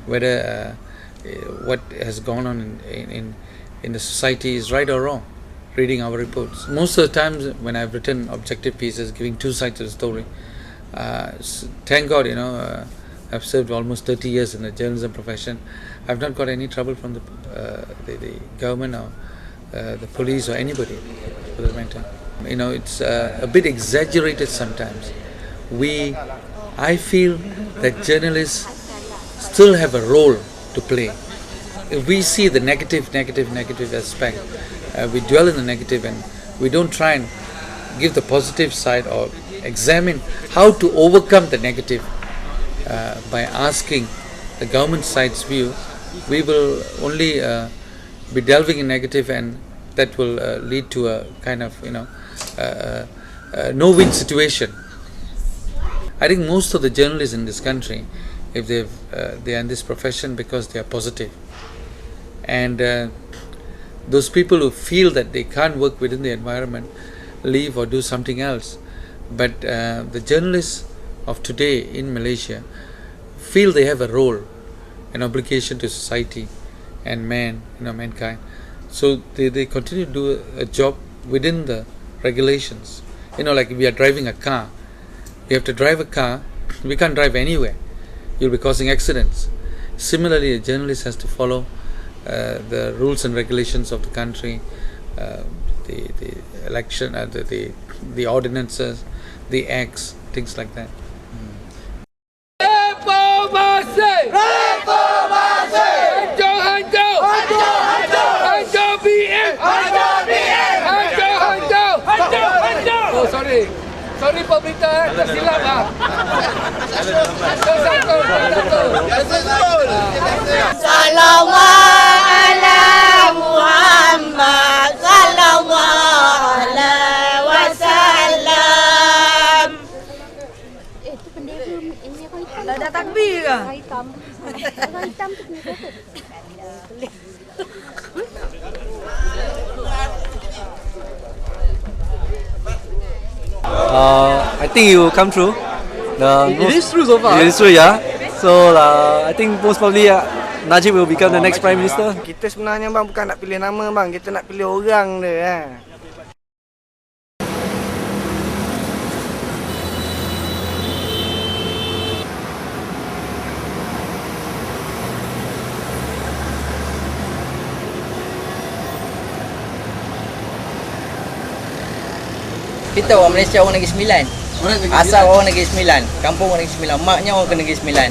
whether what has gone on in the society is right or wrong, reading our reports. Most of the times when I've written objective pieces giving two sides of the story, thank God, I've served almost 30 years in the journalism profession. I've not got any trouble from the government or the police or anybody for that matter. It's a bit exaggerated sometimes. I feel that journalists still have a role to play. If we see the negative aspect, we dwell in the negative and we don't try and give the positive side or examine how to overcome the negative by asking the government side's view, we will only be delving in negative, and that will lead to a kind of no-win situation. I think most of the journalists in this country, if they are in this profession because they are positive, and those people who feel that they can't work within the environment leave or do something else. But the journalists of today in Malaysia feel they have a role, an obligation to society and mankind. So they continue to do a job within the regulations. Like if we are driving a car, we have to drive a car, we can't drive anywhere. You'll be causing accidents. Similarly, a journalist has to follow the rules and regulations of the country, the election, the ordinances, the acts, things like that. Oh, sorry pemerintah, tersilap lah. Salawat ala Muhammad, salawat alaihi wasallam. Itu bendera ini apa hitam? Dah takbir ke? Hitam. Hitam tu kena tutup. I think it will come true. It is true so far. It is true, yeah. So I think most probably Najib will become the next Prime Minister. Kita sebenarnya bang bukan nak pilih nama bang, kita nak pilih orang dia. Kita orang Malaysia, orang Negeri Sembilan. Asal orang Negeri Sembilan, kampung orang Negeri Sembilan, maknya orang ke Negeri Sembilan.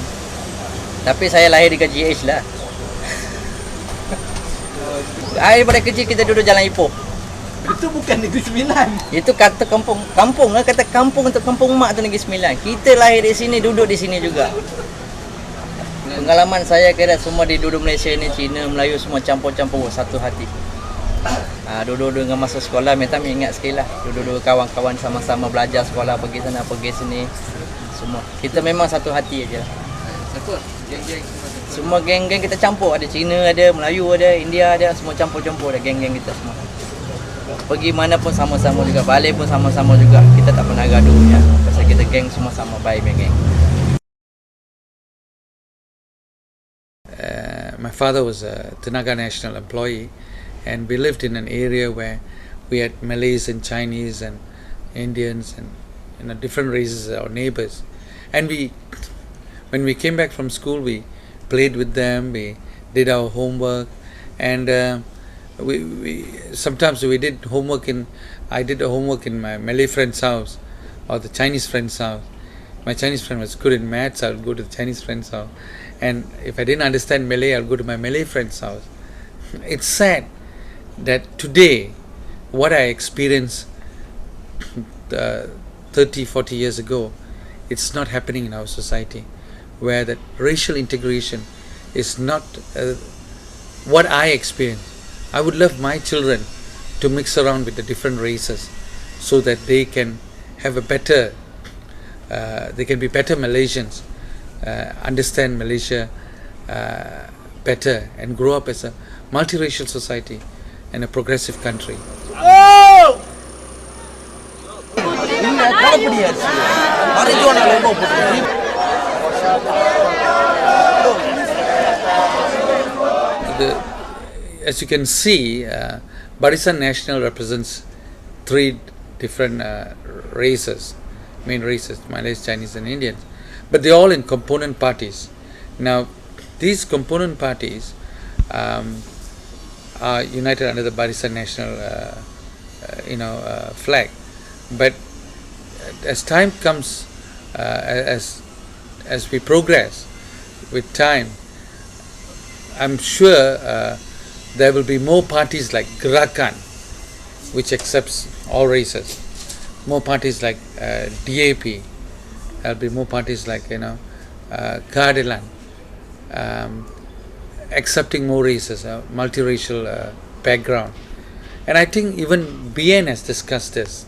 Tapi saya lahir dekat GH lah. Daripada kecil kita duduk Jalan Ipoh. Itu bukan Negeri Sembilan. Itu kata kampung lah, kata kampung untuk kampung mak tu Negeri Sembilan. Kita lahir di sini, duduk di sini juga. Pengalaman saya kira semua di duduk Malaysia ni, Cina, Melayu semua campur-campur satu hati. Duduk-duduk dengan masa sekolah, minta ingat sekali lah. Duduk-duduk kawan-kawan sama-sama belajar sekolah, pergi sana, pergi sini. Semua. Kita memang satu hati aja. Semua geng-geng kita campur. Ada Cina, ada Melayu, ada India, ada. Semua campur-campur ada geng-geng kita semua. Pergi mana pun sama-sama juga. Balik pun sama-sama juga. Kita tak pernah gaduh ya. Pasal kita geng semua sama, baik geng. My father was a Tenaga National employee, and we lived in an area where we had Malays and Chinese and Indians and different races, our neighbors. And when we came back from school, we played with them, we did our homework, and sometimes we did homework I did the homework in my Malay friend's house or the Chinese friend's house. My Chinese friend was good in maths, I would go to the Chinese friend's house. And if I didn't understand Malay, I would go to my Malay friend's house. It's sad that today, what I experienced 30, 40 years ago, it's not happening in our society, where that racial integration is not what I experienced. I would love my children to mix around with the different races so that they can have a better, they can be better Malaysians, understand Malaysia better and grow up as a multiracial society and a progressive country. as you can see, Barisan National represents three different races, main races, Malays, Chinese and Indians, but they're all in component parties. Now these component parties are united under the Barisan National flag, but as time comes, as we progress with time, I'm sure there will be more parties like Gerakan, which accepts all races, more parties like DAP, there'll be more parties like Keadilan, accepting more races, multiracial background. And I think even BN has discussed this,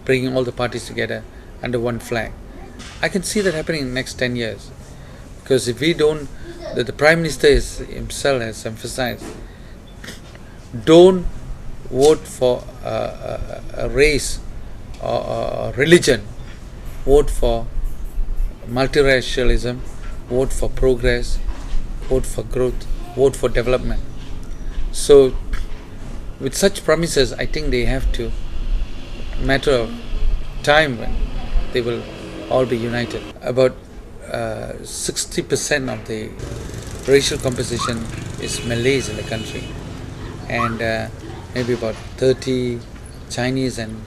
bringing all the parties together under one flag. I can see that happening in the next 10 years. Because if we don't, the Prime Minister himself has emphasized, don't vote for a race or religion, vote for multiracialism, vote for progress, vote for growth, vote for development. So with such promises, I think they have to, matter of time when they will all be united. About 60% of the racial composition is Malays in the country, and maybe about 30 Chinese and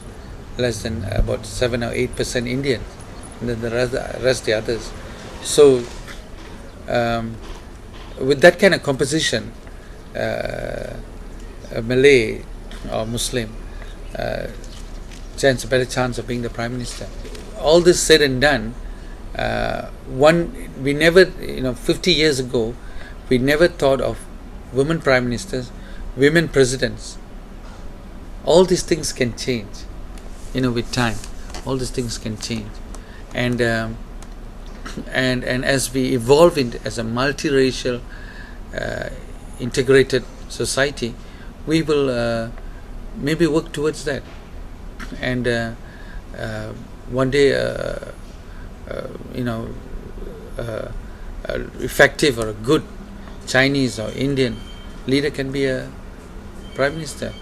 less than about 7 or 8% Indian, and then the rest the others. So with that kind of composition, a Malay or Muslim stands a better chance of being the Prime Minister. All this said and done, we never, 50 years ago, we never thought of women Prime Ministers, women Presidents. All these things can change, with time. All these things can change, and as we evolve as a multiracial, integrated society, we will maybe work towards that, and one day, effective or a good Chinese or Indian leader can be a Prime Minister.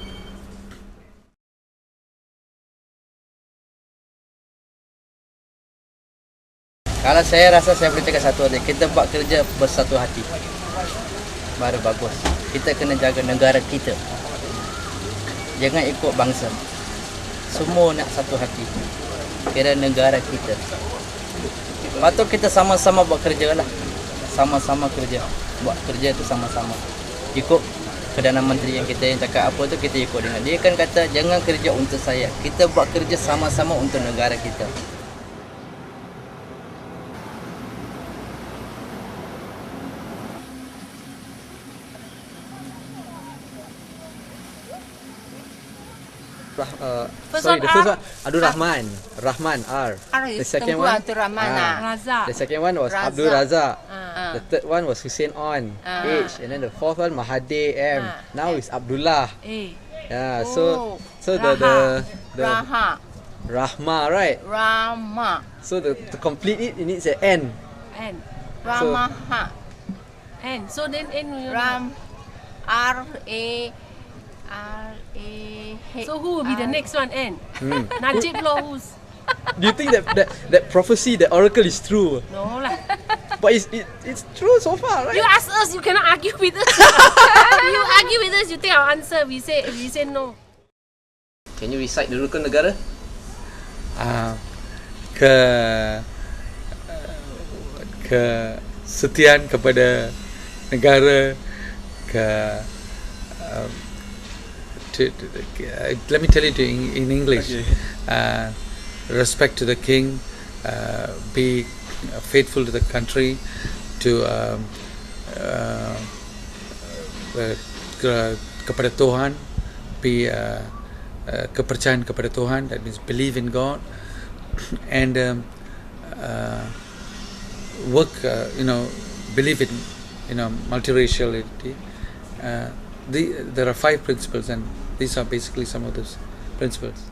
Kalau saya rasa saya boleh cakap satu aja, kita buat kerja bersatu hati baru bagus. Kita kena jaga negara kita, jangan ikut bangsa. Semua nak satu hati, kira negara kita. Patut kita sama-sama buat kerja lah, sama-sama kerja, buat kerja tu sama-sama. Ikut Perdana Menteri yang kita yang cakap apa tu, kita ikut dengan dia. Kan kata jangan kerja untuk saya, kita buat kerja sama-sama untuk negara kita. The first one, R.A.H.M.A.N. R.A.H.M.A.N. R. The second one, the second one was Abdul Razak. The third one was Hussein On, H. And then the fourth one, Mahathir M. Now it's Abdullah. Yeah, so the Rahma, right? Rahma. So to complete it needs an N. Rahma. N. So then N. Ram. R.A.H. So who will be the next one? N. Najib Law. Who's? Do you think that prophecy, that oracle is true? No lah. But it's true so far, right? You ask us, you cannot argue with us. You argue with us, you take our answer. We say no. Can you recite the rukun negara? Kesetiaan kepada negara, let me tell it in English. Okay. Respect to the king, be faithful to the country, to kepada Tuhan, be kepercayaan kepada Tuhan, that means believe in God, and work, believe in multiraciality. There are 5 principles, and these are basically some of those principles.